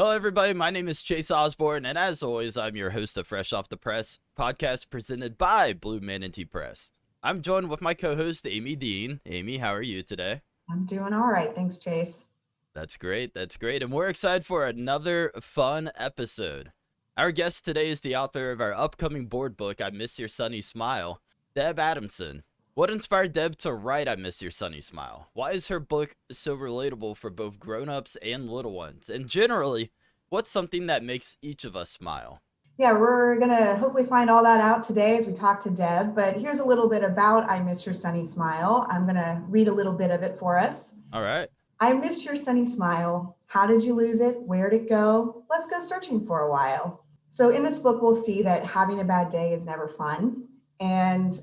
Hello, everybody. My name is Chase Osborne, and as always, I'm your host of Fresh Off the Press podcast presented by Blue Manatee Press. I'm joined with my co-host, Amy Dean. Amy, how are you today? I'm doing all right. Thanks, Chase. That's great. That's great. And we're excited for another fun episode. Our guest today is the author of our upcoming board book, I Miss Your Sunny Smile, Deb Adamson. What inspired Deb to write I Miss Your Sunny Smile? Why is her book so relatable for both grown-ups and little ones? And generally, what's something that makes each of us smile? Yeah, we're going to hopefully find all that out today as we talk to Deb. But here's a little bit about I Miss Your Sunny Smile. I'm going to read a little bit of it for us. All right. I miss your sunny smile. How did you lose it? Where'd it go? Let's go searching for a while. So in this book, we'll see that having a bad day is never fun. And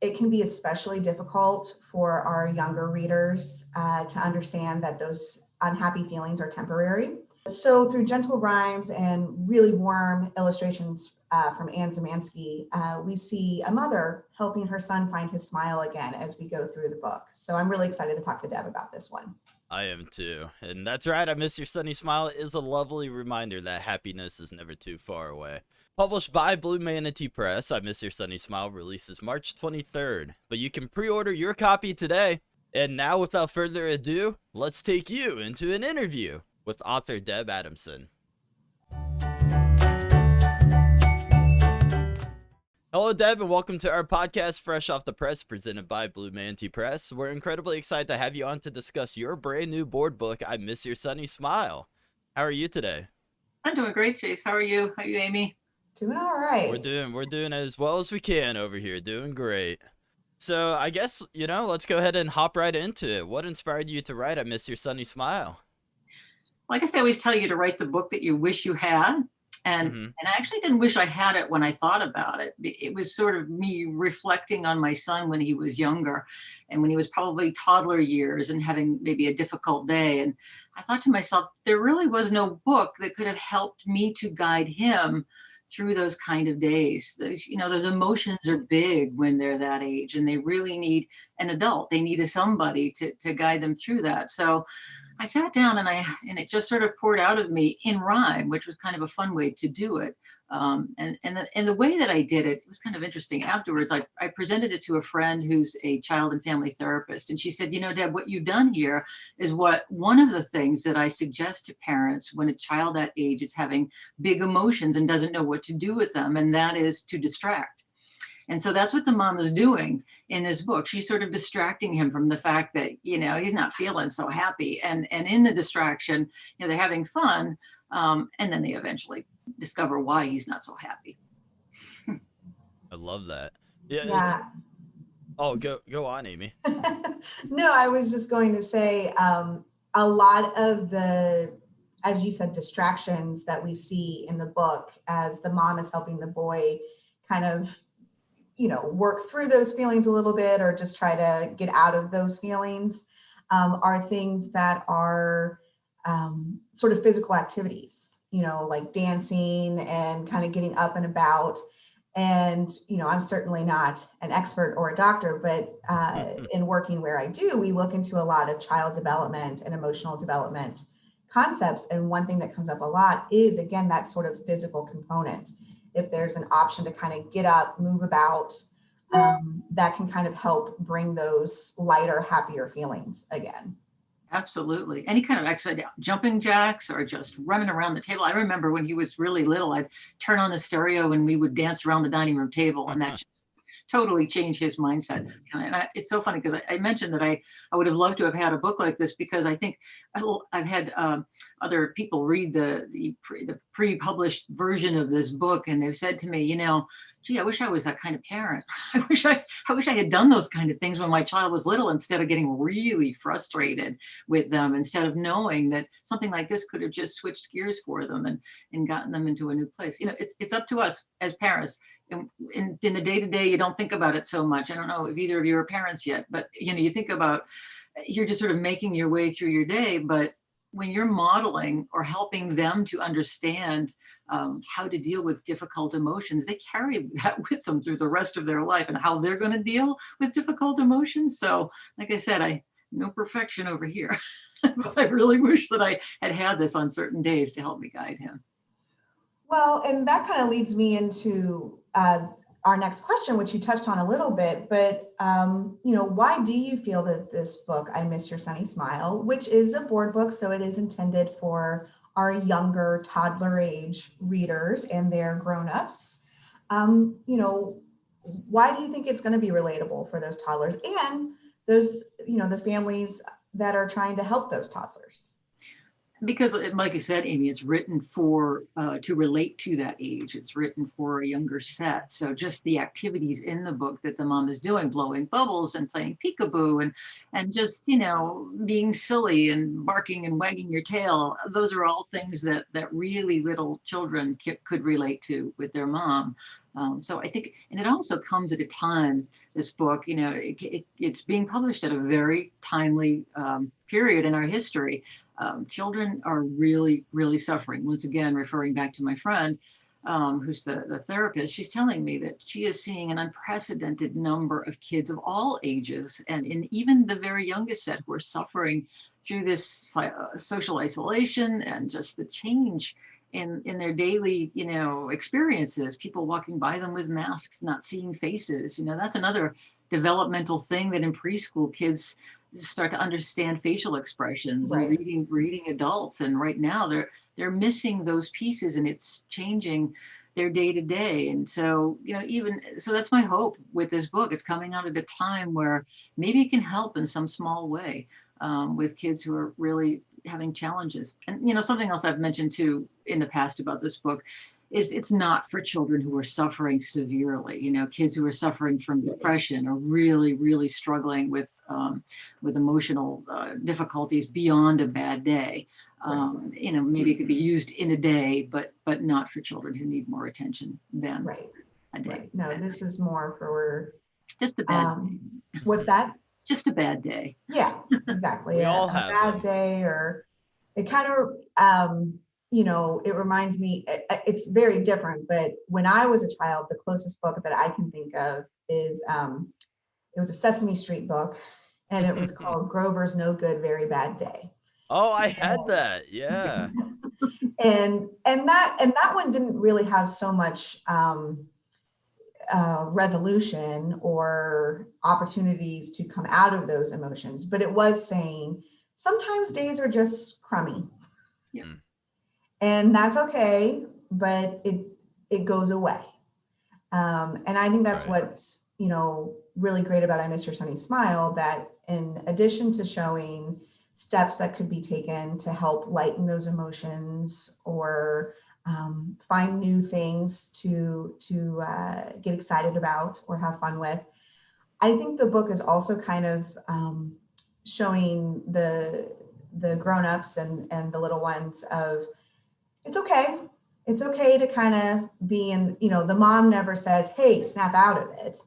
it can be especially difficult for our younger readers to understand that those unhappy feelings are temporary. So through gentle rhymes and really warm illustrations from Anne Zimanski, we see a mother helping her son find his smile again as we go through the book. So I'm really excited to talk to Deb about this one. I am too. And that's right, I Miss Your Sunny Smile is a lovely reminder that happiness is never too far away. Published by Blue Manatee Press, I Miss Your Sunny Smile releases March 23rd, but you can pre-order your copy today. And now, without further ado, let's take you into an interview with author Deb Adamson. Hello, Deb, and welcome to our podcast, Fresh Off the Press, presented by Blue Manatee Press. We're incredibly excited to have you on to discuss your brand new board book, I Miss Your Sunny Smile. How are you today? I'm doing great, Chase. How are you? How are you, Amy? Doing all right. We're doing as well as we can over here. Doing great. So I guess, let's go ahead and hop right into it. What inspired you to write I Miss Your Sunny Smile? Well, I guess I always tell you to write the book that you wish you had. And I actually didn't wish I had it when I thought about it. It was sort of me reflecting on my son when he was younger and when he was probably toddler years and having maybe a difficult day. And I thought to myself, there really was no book that could have helped me to guide him through those kind of days. Those emotions are big when they're that age, and they really need an adult. They need somebody to guide them through that. So I sat down and it just sort of poured out of me in rhyme, which was kind of a fun way to do it. And the way that I did it, it was kind of interesting. Afterwards, I presented it to a friend who's a child and family therapist. And she said, Deb, what you've done here is one of the things that I suggest to parents when a child that age is having big emotions and doesn't know what to do with them. And that is to distract. And so that's what the mom is doing in this book. She's sort of distracting him from the fact that, he's not feeling so happy. And in the distraction, they're having fun. And then they eventually discover why he's not so happy. I love that. Yeah. Oh, go on, Amy. No, I was just going to say a lot of the, as you said, distractions that we see in the book as the mom is helping the boy kind of work through those feelings a little bit or just try to get out of those feelings are things that are sort of physical activities, like dancing and kind of getting up and about. And, I'm certainly not an expert or a doctor, but in working where I do, we look into a lot of child development and emotional development concepts. And one thing that comes up a lot is, again, that sort of physical component. If there's an option to kind of get up, move about, that can kind of help bring those lighter, happier feelings again. Absolutely. Any kind of exercise, jumping jacks or just running around the table. I remember when he was really little, I'd turn on the stereo and we would dance around the dining room table, and that totally changed his mindset. And it's so funny because I mentioned that I would have loved to have had a book like this, because I think I've had other people read the pre-published version of this book, and they've said to me, gee, I wish I was that kind of parent. I wish I had done those kind of things when my child was little, instead of getting really frustrated with them, instead of knowing that something like this could have just switched gears for them and gotten them into a new place. It's up to us as parents. In the day-to-day, you don't think about it so much. I don't know if either of you are parents yet, but you think about, you're just sort of making your way through your day, but when you're modeling or helping them to understand how to deal with difficult emotions, they carry that with them through the rest of their life and how they're going to deal with difficult emotions. So like I said, no perfection over here. But I really wish that I had this on certain days to help me guide him. Well, and that kind of leads me into our next question, which you touched on a little bit, but why do you feel that this book, I Miss Your Sunny Smile, which is a board book, so it is intended for our younger toddler age readers and their grown-ups, why do you think it's going to be relatable for those toddlers and those, the families that are trying to help those toddlers? Because, like you said, Amy, it's written for to relate to that age. It's written for a younger set. So just the activities in the book that the mom is doing, blowing bubbles and playing peekaboo and just, being silly and barking and wagging your tail. Those are all things that really little children could relate to with their mom. So I think, and it also comes at a time, this book, it's being published at a very timely period in our history. Children are really, really suffering. Once again, referring back to my friend, who's the therapist, she's telling me that she is seeing an unprecedented number of kids of all ages, and in even the very youngest set, who are suffering through this social isolation and just the change in their daily, experiences, people walking by them with masks, not seeing faces. That's another developmental thing that in preschool kids start to understand facial expressions, right, and reading adults. And right now they're missing those pieces, and it's changing their day to day. And so, so that's my hope with this book. It's coming out at a time where maybe it can help in some small way with kids who are really having challenges. And, something else I've mentioned too in the past about this book is it's not for children who are suffering severely. Kids who are suffering from depression or really, really struggling with emotional difficulties beyond a bad day. Maybe it could be used in a day, but not for children who need more attention than a day. Right. No, this is more for just a bad day. What's that? Just a bad day. Yeah, exactly. We all a have bad them. day, or it kind of it reminds me, it's very different, but when I was a child, the closest book that I can think of is it was a Sesame Street book, and it was called Grover's No Good, Very Bad Day. Oh, I had that. Yeah. and that one didn't really have so much resolution or opportunities to come out of those emotions, but it was saying sometimes days are just crummy. Yeah. And that's okay, but it goes away. And I think that's what's, really great about I Miss Your Sunny Smile, that in addition to showing steps that could be taken to help lighten those emotions or find new things to get excited about or have fun with, I think the book is also kind of showing the grown-ups and the little ones of, it's okay. It's okay to kind of be in, the mom never says, hey, snap out of it.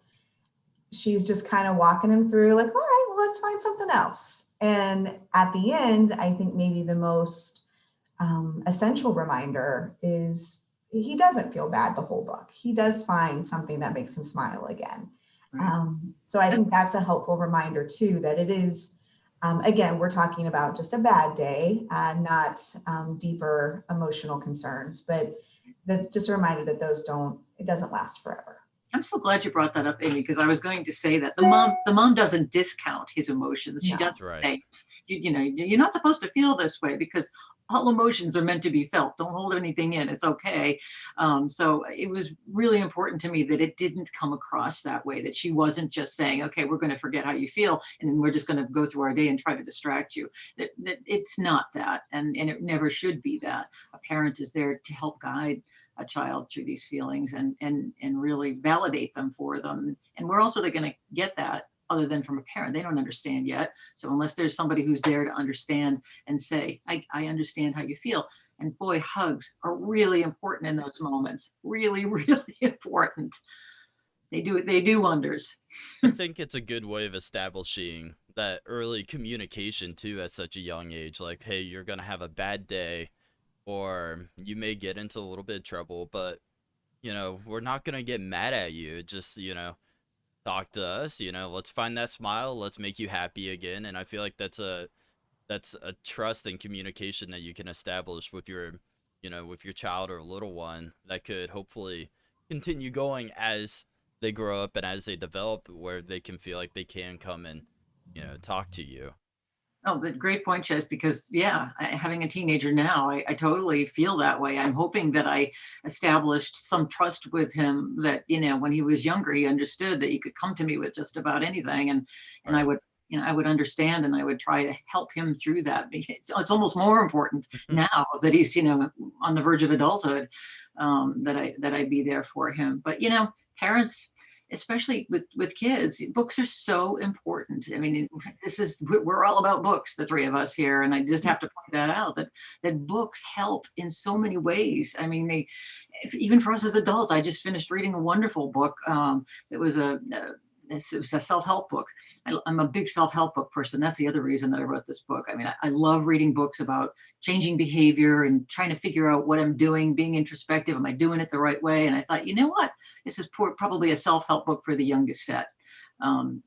She's just kind of walking him through like, all right, well, let's find something else. And at the end, I think maybe the most essential reminder is he doesn't feel bad the whole book. He does find something that makes him smile again. So I think that's a helpful reminder too, that it is, again, we're talking about just a bad day, not deeper emotional concerns, but just a reminder that it doesn't last forever. I'm so glad you brought that up, Amy, because I was going to say that the mom doesn't discount his emotions. She doesn't say, you're not supposed to feel this way, because all emotions are meant to be felt. Don't hold anything in. It's okay. So it was really important to me that it didn't come across that way, that she wasn't just saying, okay, we're going to forget how you feel, and then we're just going to go through our day and try to distract you. That it's not that, and it never should be that. A parent is there to help guide a child through these feelings and really validate them for them. And we're also going to get that other than from a parent. They don't understand yet. So unless there's somebody who's there to understand and say, I understand how you feel. And boy, hugs are really important in those moments. Really, really important. They do wonders. I think it's a good way of establishing that early communication too at such a young age. Like, hey, you're going to have a bad day, or you may get into a little bit of trouble, but, we're not going to get mad at you. Just, talk to us, you know, let's find that smile, let's make you happy again. And I feel like that's a trust and communication that you can establish with your, you know, with your child or little one that could hopefully continue going as they grow up and as they develop, where they can feel like they can come and, you know, talk to you. Oh, but great point, Chess, because yeah, having a teenager now, I totally feel that way. I'm hoping that I established some trust with him that, you know, when he was younger, he understood that he could come to me with just about anything. And I Right. would, you know, I would understand and I would try to help him through that. It's almost more important now that he's, you know, on the verge of adulthood, that I be there for him. But, you know, parents, especially with kids, books are so important. I mean, this is, we're all about books, the three of us here, and I just have to point that out, that books help in so many ways. I mean, even for us as adults. I just finished reading a wonderful book. It was it was a self-help book. I'm a big self-help book person. That's the other reason that I wrote this book. I mean, I love reading books about changing behavior and trying to figure out what I'm doing, being introspective. Am I doing it the right way? And I thought, you know what? This is probably a self-help book for the youngest set,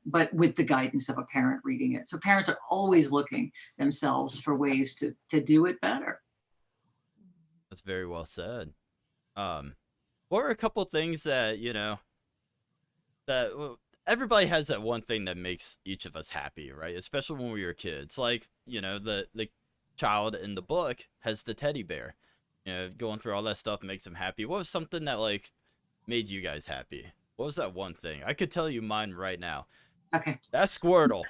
but with the guidance of a parent reading it. So parents are always looking themselves for ways to do it better. That's very well said. What are a couple things that, you know, that well, everybody has that one thing that makes each of us happy, right? Especially when we were kids. Like, you know, the child in the book has the teddy bear. You know, going through all that stuff makes him happy. What was something that like made you guys happy? What was that one thing? I could tell you mine right now. Okay. That's Squirtle.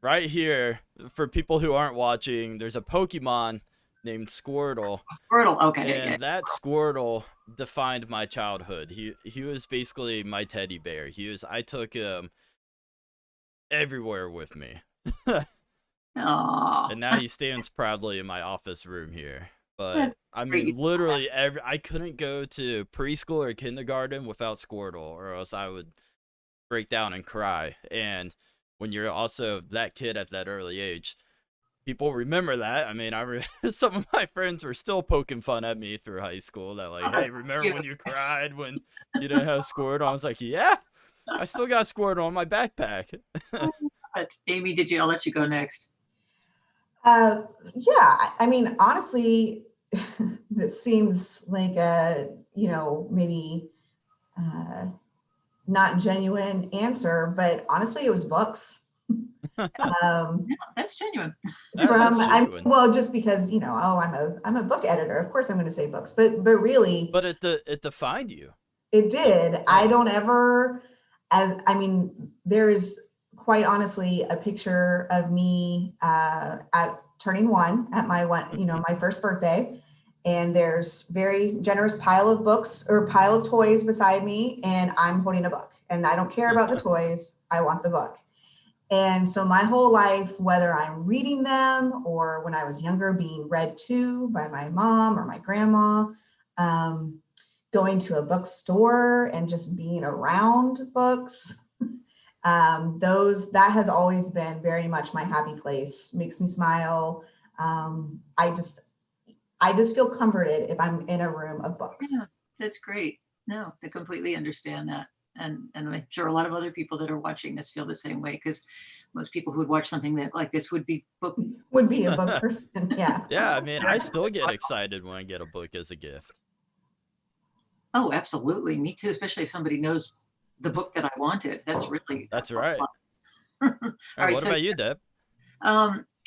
Right here, for people who aren't watching, there's a Pokemon named Squirtle, Squirtle. Okay. Yeah. and that Squirtle defined my childhood. He was basically my teddy bear. I took him everywhere with me. Oh, And now he stands proudly in my office room here. But that's I mean, great. literally I couldn't go to preschool or kindergarten without Squirtle, or else I would break down and cry. And when you're also that kid at that early age, people remember that. I mean, some of my friends were still poking fun at me through high school. That like, Oh, hey, that's remember cute. when you cried when you didn't have Squirtle? I was like, yeah, I still got Squirtle on my backpack. But Amy, I'll let you go next. Yeah, I mean, honestly, this seems like a, maybe uh, not genuine answer, but honestly, it was books. Um, Yeah, that's genuine. That's genuine. well, just because, I'm a book editor. Of course, I'm going to say books, but really, But it defined you. it did. I Yeah. don't ever, there's quite honestly a picture of me at turning one at my first birthday. And there's very generous pile of books or pile of toys beside me, and I'm holding a book. And I don't care about the toys. I want the book. And so my whole life, whether I'm reading them or when I was younger, being read to by my mom or my grandma, um, going to a bookstore and just being around books, that has always been very much my happy place. Makes me smile. I just feel comforted if I'm in a room of books. Yeah, that's great. No, I completely understand that. And I'm sure a lot of other people that are watching this feel the same way, because most people who would watch something like this would be a book person. Yeah. Yeah, I mean, I still get excited when I get a book as a gift. Oh, absolutely. Me too, especially if somebody knows the book that I wanted. That's really That's right. All right, What so about you, Deb?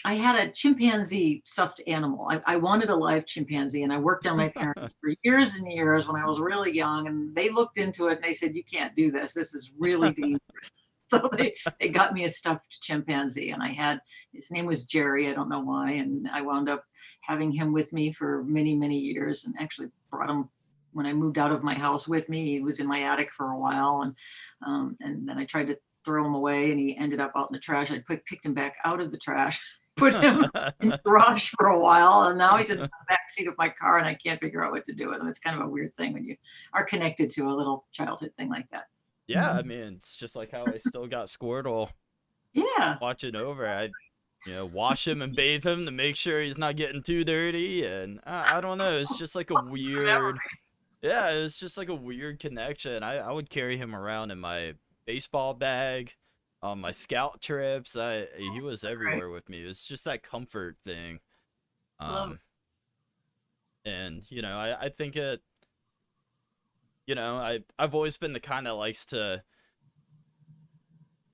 I had a chimpanzee stuffed animal. I wanted a live chimpanzee, and I worked on my parents for years and years when I was really young. And they looked into it and they said, "You can't do this. This is really dangerous." So they got me a stuffed chimpanzee, and his name was Jerry. I don't know why, and I wound up having him with me for many, many years, and actually brought him when I moved out of my house with me. He was in my attic for a while, and then I tried to throw him away, and he ended up out in the trash. I picked him back out of the trash, put him in the garage for a while, and now he's in the back seat of my car, and I can't figure out what to do with him. It's kind of a weird thing when you are connected to a little childhood thing like that. Yeah, I mean, it's just like how I still got Squirtle Yeah. watching over. I, wash him and bathe him to make sure he's not getting too dirty. And I don't know, it's just like a weird, yeah, it's just like a weird connection. I would carry him around in my baseball bag, on my scout trips. He was Right. everywhere with me. It was just that comfort thing. Love Um, and I think it. I've always been the kind that likes to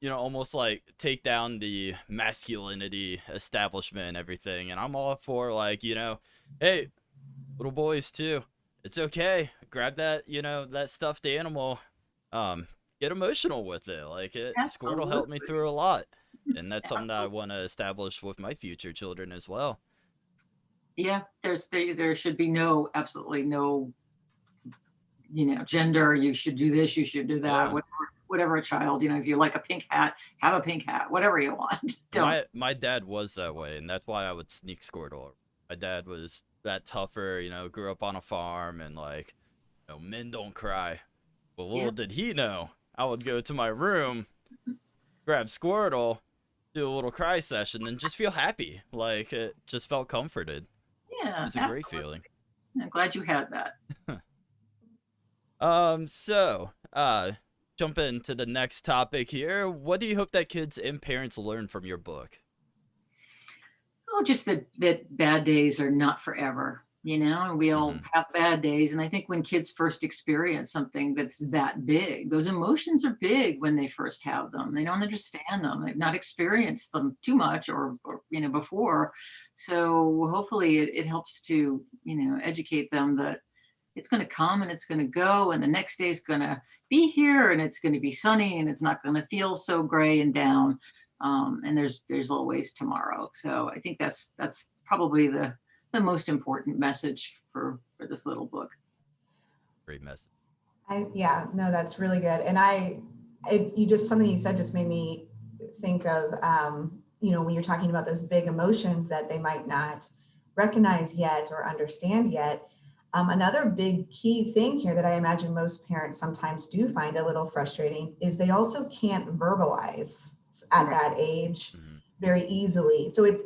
almost like take down the masculinity establishment and everything. And I'm all for like, hey, little boys too. It's okay. Grab that, that stuffed animal. Um, get emotional with it. Like Squirtle helped me Absolutely. through a lot. And that's something that I Absolutely. want to establish with my future children as well. Yeah, there should be no, absolutely no, gender. You should do this, you should do that. Yeah. Whatever a child, if you like a pink hat, have a pink hat. Whatever you want. Don't. My dad was that way, and that's why I would sneak Squirtle. My dad was that tougher, grew up on a farm, and like, men don't cry. Well, Yeah. little did he know, I would go to my room, grab Squirtle, do a little cry session, and just feel happy. Like it just felt comforted. It Yeah, was a great absolutely. feeling. I'm glad you had that. So, jump into the next topic here. What do you hope that kids and parents learn from your book? Oh, just that bad days are not forever, and we all Mm-hmm. have bad days. And I think when kids first experience something that's that big, those emotions are big when they first have them. They don't understand them. They've not experienced them too much or before. So hopefully it helps to, educate them that it's going to come and it's going to go. And the next day is going to be here and it's going to be sunny and it's not going to feel so gray and down. And there's always tomorrow. So I think that's probably the most important message for this little book. Great message. Yeah, no, that's really good. And something you said just made me think of, when you're talking about those big emotions that they might not recognize yet or understand yet. Another big key thing here that I imagine most parents sometimes do find a little frustrating is they also can't verbalize at Right. that age Mm-hmm. very easily. So it's,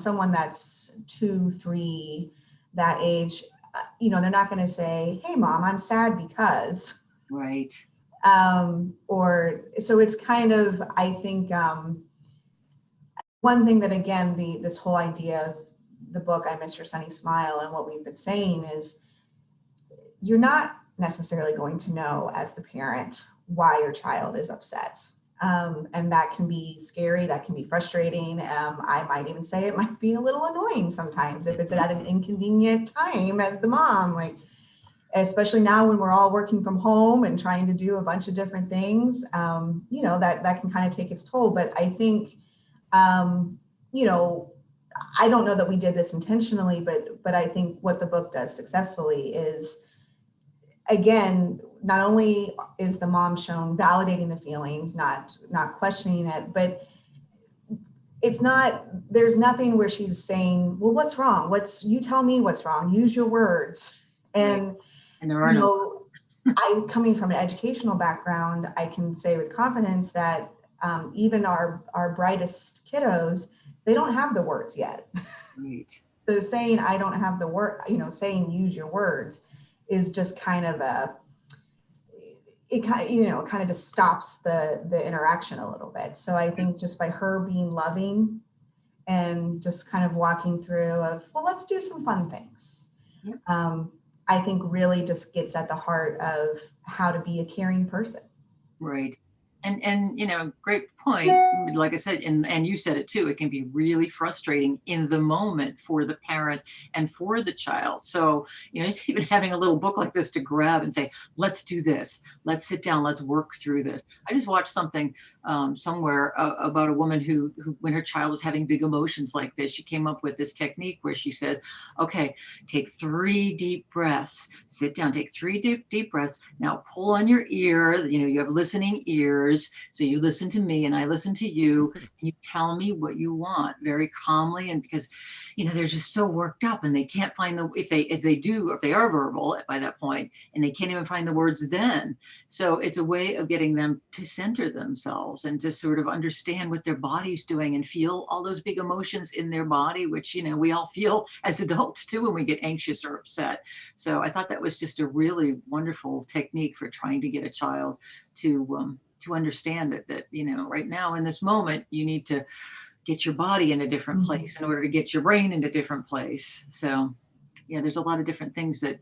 someone that's 2, 3, that age, they're not going to say, "Hey mom, I'm sad because," Right. or so it's kind of, I think, one thing that, again, this whole idea of the book, I Miss Your Sunny Smile, and what we've been saying is you're not necessarily going to know as the parent why your child is upset. And that can be scary, that can be frustrating. I might even say it might be a little annoying sometimes if it's at an inconvenient time as the mom, like, especially now when we're all working from home and trying to do a bunch of different things, that can kind of take its toll. But I think, I don't know that we did this intentionally, but I think what the book does successfully is, again, not only is the mom shown validating the feelings, not questioning it, but there's nothing where she's saying, "Well, what's wrong? You tell me what's wrong, use your words." Right. And, And there are no. I, coming from an educational background, I can say with confidence that even our brightest kiddos, they don't have the words yet. Right. So saying, "I don't have the word," saying "use your words," is just kind of it kind of just stops the interaction a little bit. So I think just by her being loving and just kind of walking through of, well, let's do some fun things. Yep. I think really just gets at the heart of how to be a caring person. Right. And great point. Like I said, and you said it too, it can be really frustrating in the moment for the parent and for the child. So, just even having a little book like this to grab and say, let's do this, let's sit down, let's work through this. I just watched something somewhere about a woman who, when her child was having big emotions like this, she came up with this technique where she said, okay, take 3 deep breaths, sit down, take 3 deep breaths. Now pull on your ear, you have listening ears, ears. So you listen to me and I listen to you, and you tell me what you want very calmly. And because, they're just so worked up and they can't find if they are verbal by that point, and they can't even find the words then. So it's a way of getting them to center themselves and to sort of understand what their body's doing and feel all those big emotions in their body, which, we all feel as adults too when we get anxious or upset. So I thought that was just a really wonderful technique for trying to get a child to understand that right now in this moment, you need to get your body in a different place in order to get your brain in a different place. So yeah, there's a lot of different things that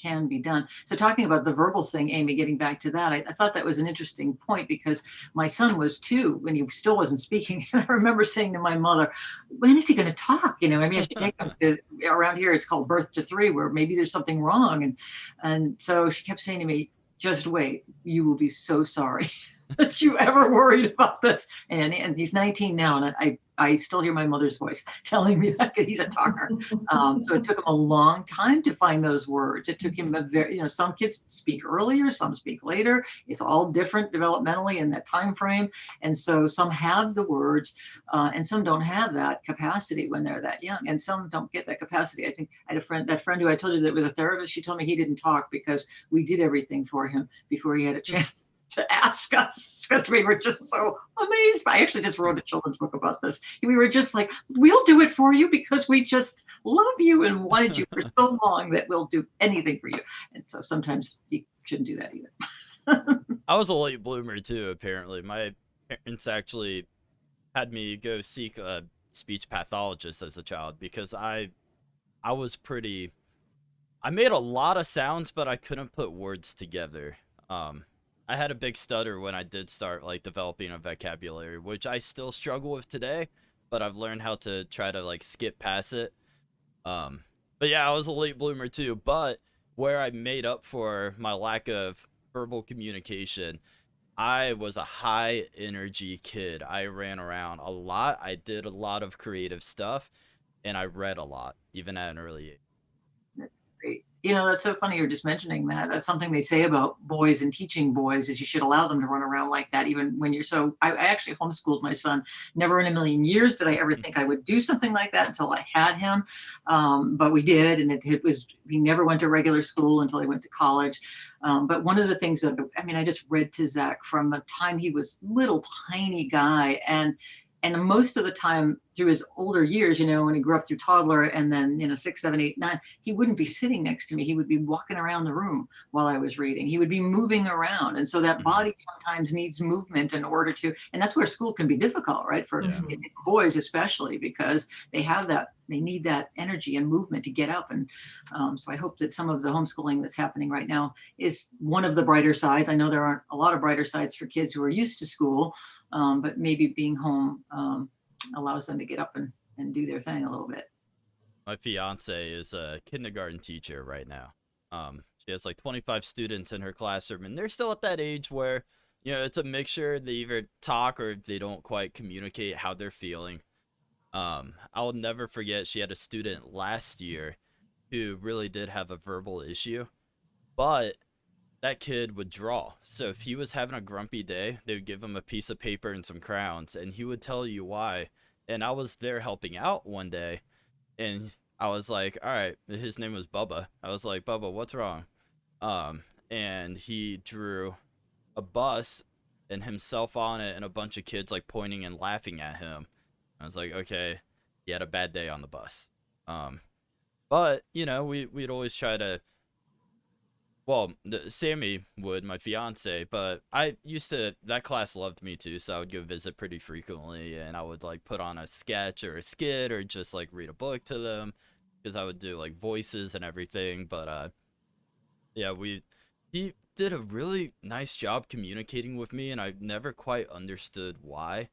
can be done. So talking about the verbal thing, Amy, getting back to that, I thought that was an interesting point, because my son was 2 when he still wasn't speaking. And I remember saying to my mother, when is he going to talk? I should take him to, around here, it's called birth to 3, where maybe there's something wrong. And so she kept saying to me, just wait, you will be so sorry that you ever worried about this. And he's 19 now, and I still hear my mother's voice telling me that he's a talker. So it took him a long time to find those words. It took him some kids speak earlier, some speak later. It's all different developmentally in that time frame. And so some have the words, and some don't have that capacity when they're that young, and some don't get that capacity. I think I had that friend who I told you that was a therapist. She told me he didn't talk because we did everything for him before he had a chance to ask us, because we were just so amazed. I actually just wrote a children's book about this. We were just like, we'll do it for you because we just love you and wanted you for so long that we'll do anything for you. And so sometimes you shouldn't do that either. I was a late bloomer too, apparently. My parents actually had me go seek a speech pathologist as a child, because I made a lot of sounds, but I couldn't put words together. I had a big stutter when I did start developing a vocabulary, which I still struggle with today, but I've learned how to try to skip past it. But yeah, I was a late bloomer too, but where I made up for my lack of verbal communication, I was a high energy kid. I ran around a lot. I did a lot of creative stuff, and I read a lot, even at an early age. Great. That's so funny you're just mentioning that. That's something they say about boys and teaching boys, is you should allow them to run around like that, even when you're so. I actually homeschooled my son. Never in a million years did I ever think I would do something like that until I had him. But we did, and he never went to regular school until he went to college. But one of the things that, I just read to Zach from the time he was little tiny guy, and most of the time through his older years, when he grew up through toddler and then, 6, 7, 8, 9, he wouldn't be sitting next to me. He would be walking around the room while I was reading. He would be moving around. And so that body sometimes needs movement in order to, and that's where school can be difficult, right? For boys, especially, because they need that energy and movement to get up. And so I hope that some of the homeschooling that's happening right now is one of the brighter sides. I know there aren't a lot of brighter sides for kids who are used to school, but maybe being home allows them to get up and do their thing a little bit. My fiance is a kindergarten teacher right now. She has 25 students in her classroom, and they're still at that age where, it's a mixture. They either talk or they don't quite communicate how they're feeling. I'll never forget, she had a student last year who really did have a verbal issue, but that kid would draw. So if he was having a grumpy day, they would give him a piece of paper and some crayons, and he would tell you why. And I was there helping out one day, and I was like, all right, his name was Bubba. I was like, Bubba, what's wrong? And he drew a bus and himself on it and a bunch of kids pointing and laughing at him. I was like, okay, he had a bad day on the bus. But, we'd always try to, Sammy would, my fiance, but that class loved me too, so I would go visit pretty frequently, and I would put on a sketch or a skit or just read a book to them, because I would do voices and everything. But yeah, he did a really nice job communicating with me, and I never quite understood why.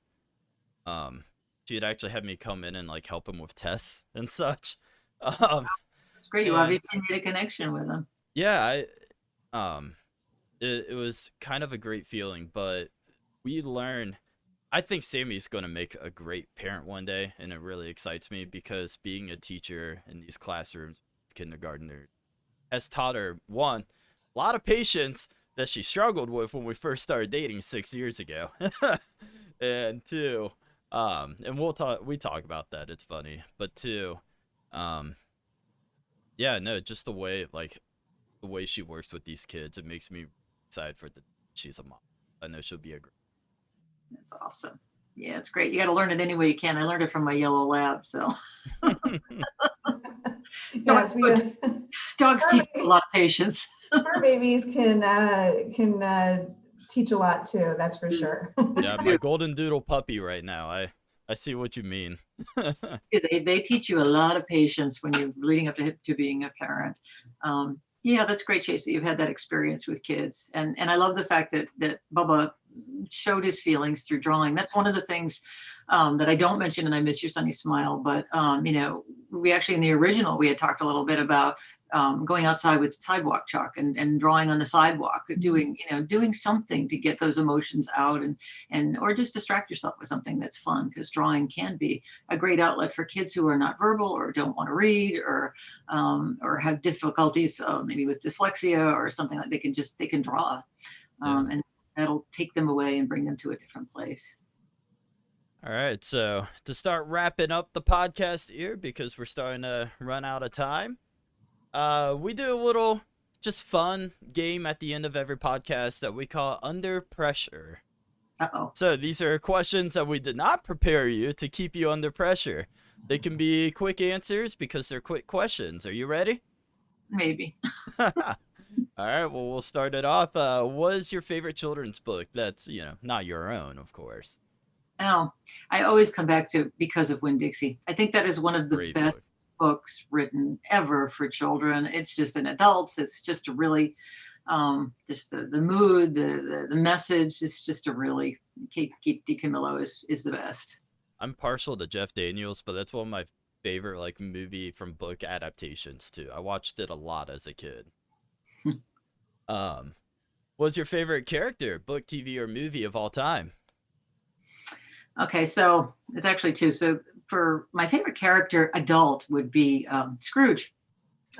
She'd actually have me come in and help him with tests and such. It's great. You obviously made a connection with him. Yeah, it was kind of a great feeling, but we learned. I think Sammy's going to make a great parent one day, and it really excites me, because being a teacher in these classrooms, kindergartner, has taught her, one, a lot of patience, that she struggled with when we first started dating 6 years ago. And two, and we talk about that. It's funny. But two, um, yeah, no, just the way she works with these kids, it makes me excited for the she's a mom. I know she'll be a great. That's awesome. Yeah, it's great. You got to learn it any way you can. I learned it from my yellow lab. So Yes, dogs teach a lot of patience. Fur babies can teach a lot too. That's for sure. Yeah, my golden doodle puppy right now. I see what you mean. They teach you a lot of patience when you're leading up to being a parent. Yeah, that's great, Chase, that you've had that experience with kids. And I love the fact that Bubba showed his feelings through drawing. That's one of the things that I don't mention, and I miss your sunny smile. But we actually in the original we had talked a little bit about going outside with sidewalk chalk and drawing on the sidewalk, doing something to get those emotions out and or just distract yourself with something that's fun, because drawing can be a great outlet for kids who are not verbal or don't want to read or have difficulties maybe with dyslexia or something. Like they can draw, and that'll take them away and bring them to a different place. All right, so to start wrapping up the podcast here, because we're starting to run out of time, we do a little just fun game at the end of every podcast that we call Under Pressure. Uh-oh. So these are questions that we did not prepare you to keep you under pressure. They can be quick answers because they're quick questions. Are you ready? Maybe. All right, well, we'll start it off. What is your favorite children's book that's, not your own, of course? Oh, I always come back to Because of Winn-Dixie. I think that is one of the Great best book. books written ever for children. It's just an adults. It's just a really, just the mood, the message. It's just a really, Kate DiCamillo is the best. I'm partial to Jeff Daniels, but that's one of my favorite movie from book adaptations too. I watched it a lot as a kid. What's your favorite character, book, TV, or movie of all time? Okay, so it's actually two. So for my favorite character, adult, would be Scrooge.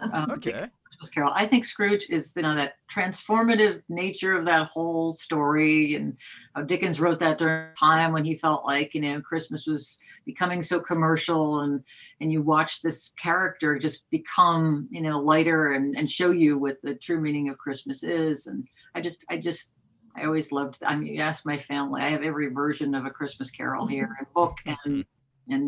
Okay. Christmas Carol. I think Scrooge is, that transformative nature of that whole story, and how Dickens wrote that during a time when he felt like, Christmas was becoming so commercial, and you watch this character just become, lighter and show you what the true meaning of Christmas is. And I always loved, you ask my family, I have every version of A Christmas Carol here in book and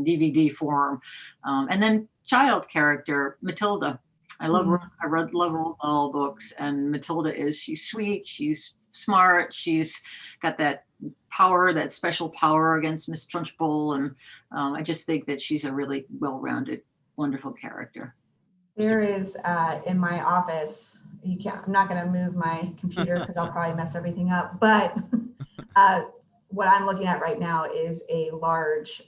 DVD form. And then child character, Matilda. I love Roald Dahl books, and Matilda she's sweet, she's smart, she's got that power, that special power against Miss Trunchbull, and I just think that she's a really well-rounded, wonderful character. There is in my office, I'm not going to move my computer because I'll probably mess everything up, but what I'm looking at right now is a large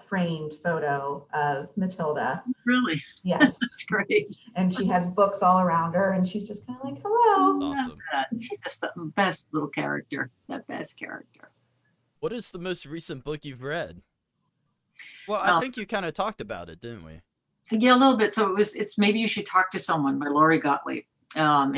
framed photo of Matilda. Really? Yes. That's great. And she has books all around her, and she's just kind of like, hello. Awesome. She's just the best little character, that best character. What is the most recent book you've read? Well, I think you kind of talked about it, didn't we? Yeah, a little bit. So it's Maybe You Should Talk to Someone by Lori Gottlieb. And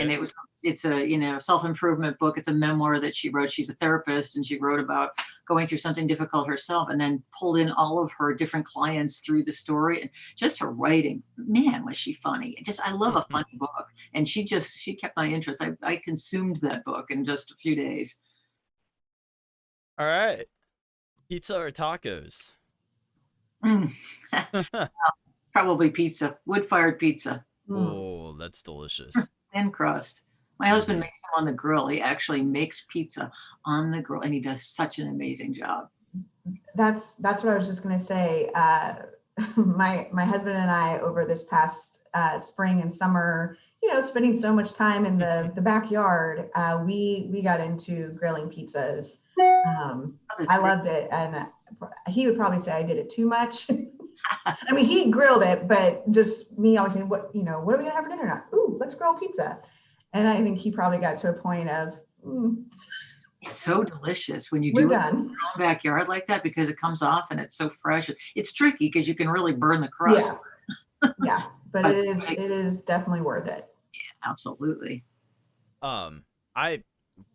it's a self-improvement book. It's a memoir that she wrote. She's a therapist, and she wrote about going through something difficult herself, and then pulled in all of her different clients through the story. And just her writing, man, was she funny. I love a funny book. And she kept my interest. I consumed that book in just a few days. All right. Pizza or tacos? Probably pizza, wood-fired pizza. Oh, that's delicious. Thin crust. My husband makes them on the grill. He actually makes pizza on the grill, and he does such an amazing job. That's what I was just going to say. My husband and I, over this past spring and summer, spending so much time in the backyard, we got into grilling pizzas. I loved it, and he would probably say I did it too much. I mean, he grilled it, but just me always saying, what are we gonna have for dinner now? Ooh, let's grill pizza. And I think he probably got to a point of, it's so delicious when you we're do it done. in your own backyard like that, because it comes off and it's so fresh. It's tricky because you can really burn the crust. Yeah, but it is definitely worth it. Yeah, absolutely. I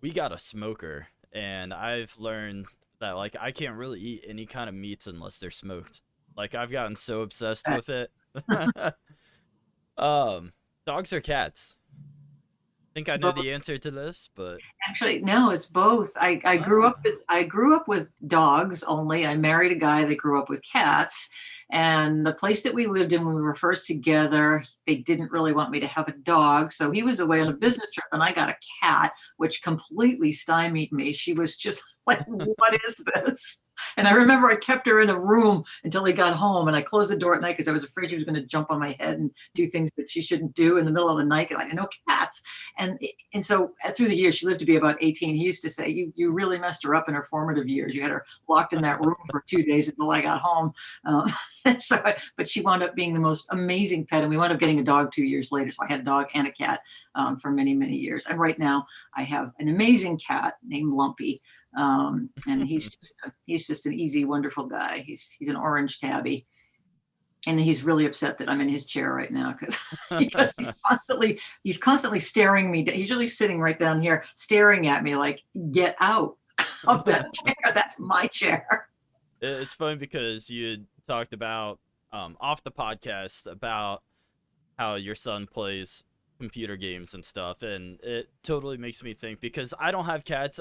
we got a smoker, and I've learned that like I can't really eat any kind of meats unless they're smoked. Like I've gotten so obsessed with it. um, Dogs or cats? I think I know Both. the answer to this, but Actually, no, it's both. I grew up with dogs only. I married a guy that grew up with cats. And the place that we lived in when we were first together, they didn't really want me to have a dog. So he was away on a business trip and I got a cat, which completely stymied me. She was just like, what is this? And I remember I kept her in a room until he got home, and I closed the door at night because I was afraid he was going to jump on my head and do things that she shouldn't do in the middle of the night. Like, no cats. And so through the years, she lived to be about 18. He used to say, you really messed her up in her formative years. You had her locked in that room for 2 days until I got home. But she wound up being the most amazing pet. And we wound up getting a dog 2 years later. So I had a dog and a cat for many, many years. And right now I have an amazing cat named Lumpy. And he's just an easy, wonderful guy. He's an orange tabby. And he's really upset that I'm in his chair right now because he's constantly staring me. He's usually sitting right down here staring at me like, get out of that chair. That's my chair. it's funny because you talked about off the podcast about how your son plays computer games and stuff, and it totally makes me think, because I don't have cats.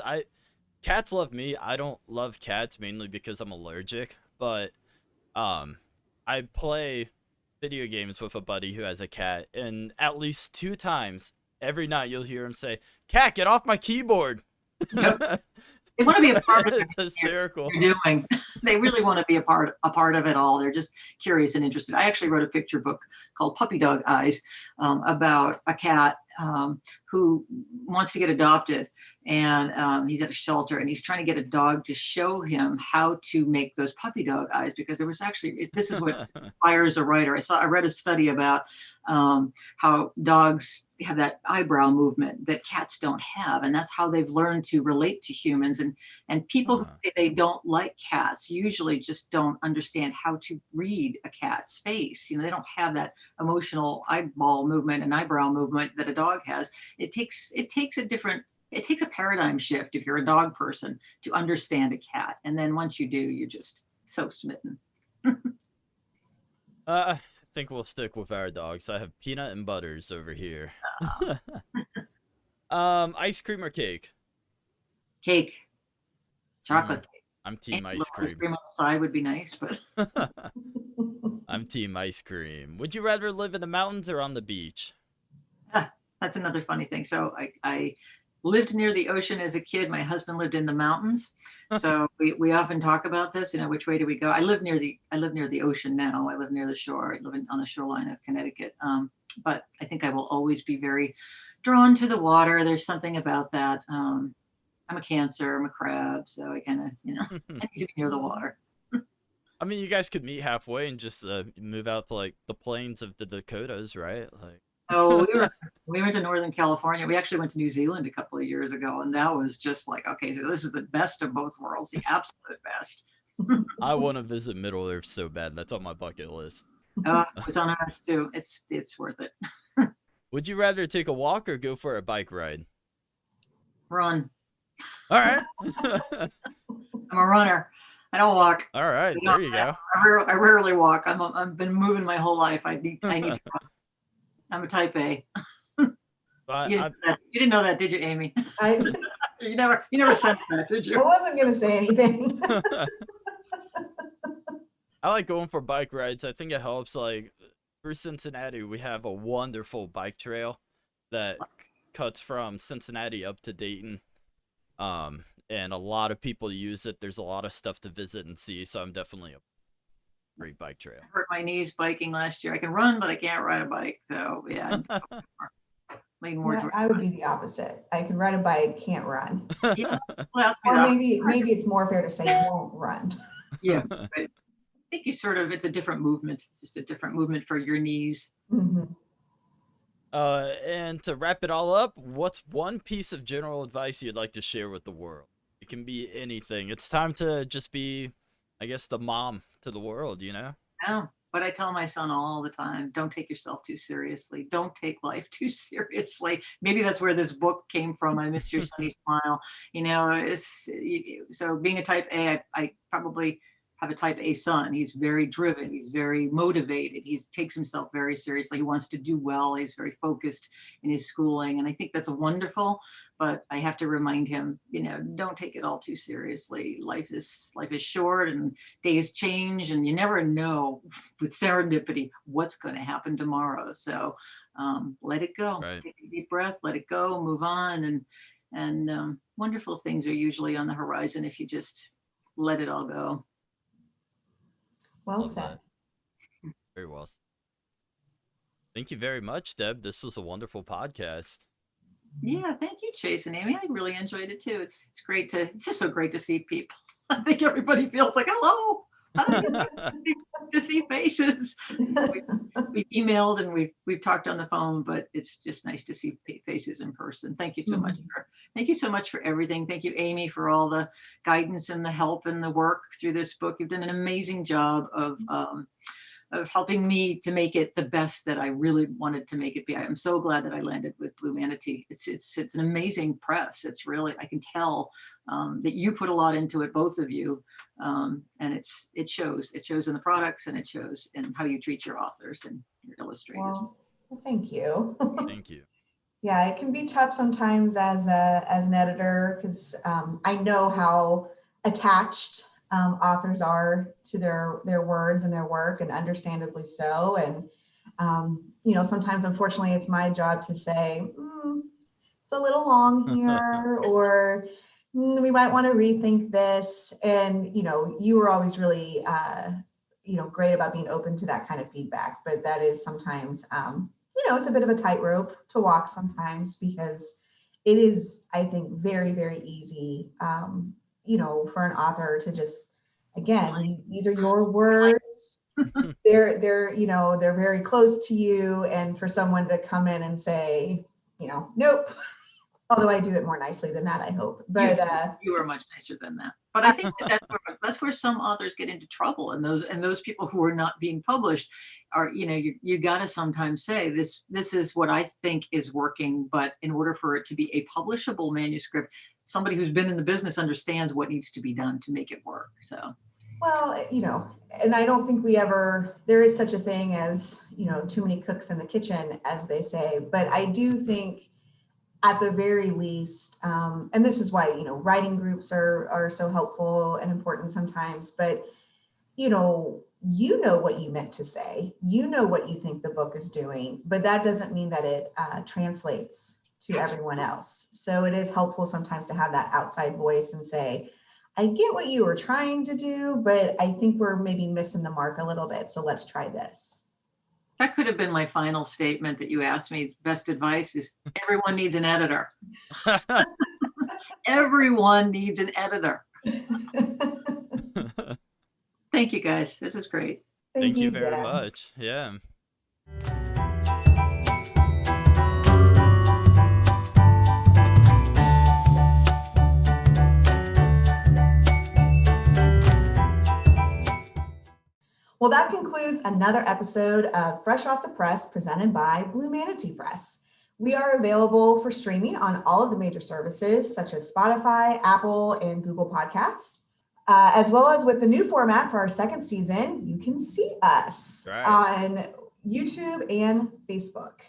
Cats love me. I don't love cats mainly because I'm allergic, but I play video games with a buddy who has a cat, and at least 2 times every night you'll hear him say, "Cat, get off my keyboard." Yep. They want to be a part of it. It's hysterical. You're doing. They really want to be a part of it all. They're just curious and interested. I actually wrote a picture book called Puppy Dog Eyes about a cat who wants to get adopted, and he's at a shelter, and he's trying to get a dog to show him how to make those puppy dog eyes, because there was actually, this is what inspires a writer. I read a study about how dogs have that eyebrow movement that cats don't have, and that's how they've learned to relate to humans. And people who say they don't like cats usually just don't understand how to read a cat's face. They don't have that emotional eyeball movement and eyebrow movement that a dog has. It takes a paradigm shift if you're a dog person to understand a cat, and then once you do, you're just so smitten. I think we'll stick with our dogs. I have Peanut and Butters over here. Ice cream or cake? Cake. Chocolate cake. I'm team And ice cream. Ice cream on the side would be nice, but I'm team ice cream. Would you rather live in the mountains or on the beach? that's another funny thing. So I lived near the ocean as a kid. My husband lived in the mountains. So we often talk about this, which way do we go? I live near the ocean now. I live near the shore. I live on the shoreline of Connecticut. But I think I will always be very drawn to the water. There's something about that. I'm a Cancer, I'm a crab. So I kind of, I need to be near the water. I mean, you guys could meet halfway and just move out to like the plains of the Dakotas, right? Like, Oh, we went to Northern California. We actually went to New Zealand a couple of years ago, and that was just like, okay, so this is the best of both worlds, the absolute best. I want to visit Middle Earth so bad. That's on my bucket list. It was on ours too. It's worth it. Would you rather take a walk or go for a bike ride? Run. All right. I'm a runner. I don't walk. All right, there you go. I rarely walk. I've been moving my whole life. I need to run. I'm a type A. You didn't know that, did you, Amy? You never said that, did you? I wasn't going to say anything. I like going for bike rides. I think it helps. Like for Cincinnati, we have a wonderful bike trail that cuts from Cincinnati up to Dayton. And a lot of people use it. There's a lot of stuff to visit and see. So I'm definitely a great bike trail. I hurt my knees biking last year. I can run, but I can't ride a bike. So yeah. I would be the opposite. I can ride a bike, can't run. Yeah. Or maybe it's more fair to say won't run. Yeah. But I think it's a different movement. It's just a different movement for your knees. Mm-hmm. And to wrap it all up, what's one piece of general advice you'd like to share with the world? It can be anything. It's time to just be, I guess, the mom to the world, Yeah. But I tell my son all the time, don't take yourself too seriously. Don't take life too seriously. Maybe that's where this book came from. I miss your sunny smile. So being a type A, I probably have a type A son. He's very driven. He's very motivated. He takes himself very seriously. He wants to do well. He's very focused in his schooling. And I think that's wonderful, but I have to remind him, don't take it all too seriously. Life is short and days change, and you never know with serendipity what's going to happen tomorrow. So let it go. Right. Take a deep breath, let it go, move on. And wonderful things are usually on the horizon if you just let it all go. Well Love said. that. Very well said. Thank you very much, Deb. This was a wonderful podcast. Yeah, thank you, Chase and Amy. I really enjoyed it too. It's just so great to see people. I think everybody feels like, hello, to see faces. We've emailed and we've talked on the phone, but it's just nice to see faces in person. Thank you so much for everything. Thank you, Amy, for all the guidance and the help and the work through this book. You've done an amazing job of helping me to make it the best that I really wanted to make it be. I'm so glad that I landed with Blue Manatee. It's an amazing press. It's really, I can tell that you put a lot into it, both of you, and it shows. It shows in the products, and it shows in how you treat your authors and your illustrators. Well, thank you. Thank you. Yeah, it can be tough sometimes as an editor, because I know how attached authors are to their words and their work, and understandably so. And sometimes, unfortunately, it's my job to say it's a little long here, or we might want to rethink this. And you were always really great about being open to that kind of feedback. But that is sometimes it's a bit of a tightrope to walk sometimes, because it is, I think, very, very easy for an author to just, again, these are your words. they're very close to you, and for someone to come in and say, nope. Although I do it more nicely than that, I hope. But you are much nicer than that. But I think that's where some authors get into trouble, and those people who are not being published are, you got to sometimes say this is what I think is working, but in order for it to be a publishable manuscript, somebody who's been in the business understands what needs to be done to make it work. So, well, and I don't think there is such a thing as, too many cooks in the kitchen, as they say. But I do think, at the very least, and this is why, writing groups are so helpful and important sometimes, but, you know what you meant to say, what you think the book is doing, but that doesn't mean that it translates to everyone else. So it is helpful sometimes to have that outside voice and say, I get what you were trying to do, but I think we're maybe missing the mark a little bit. So let's try this. That could have been my final statement that you asked me. Best advice is everyone needs an editor. Everyone needs an editor. Thank you, guys. This is great. Thank you very much. Yeah. Well, that concludes another episode of Fresh Off the Press presented by Blue Manatee Press. We are available for streaming on all of the major services such as Spotify, Apple, and Google Podcasts. As well as with the new format for our second season, you can see us on YouTube and Facebook.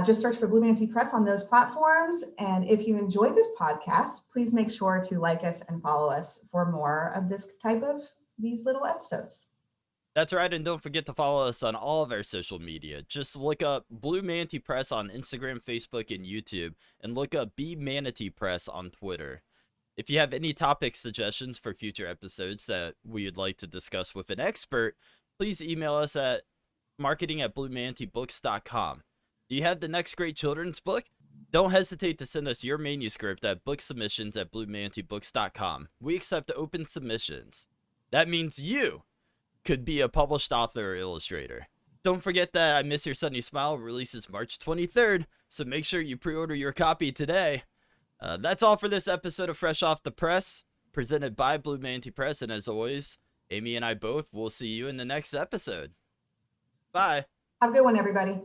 Just search for Blue Manatee Press on those platforms. And if you enjoyed this podcast, please make sure to like us and follow us for more of this type of these little episodes. That's right, and don't forget to follow us on all of our social media. Just look up Blue Manatee Press on Instagram, Facebook, and YouTube, and look up B Manatee Press on Twitter. If you have any topic suggestions for future episodes that we would like to discuss with an expert, please email us at marketing@bluemanateebooks.com. Do you have the next great children's book? Don't hesitate to send us your manuscript at booksubmissions@bluemanateebooks.com. We accept open submissions. That means you could be a published author or illustrator. Don't forget that I Miss Your Sunny Smile releases March 23rd, so make sure you pre-order your copy today. That's all for this episode of Fresh Off the Press, presented by Blue Manatee Press, and as always, Amy and I both will see you in the next episode. Bye. Have a good one, everybody.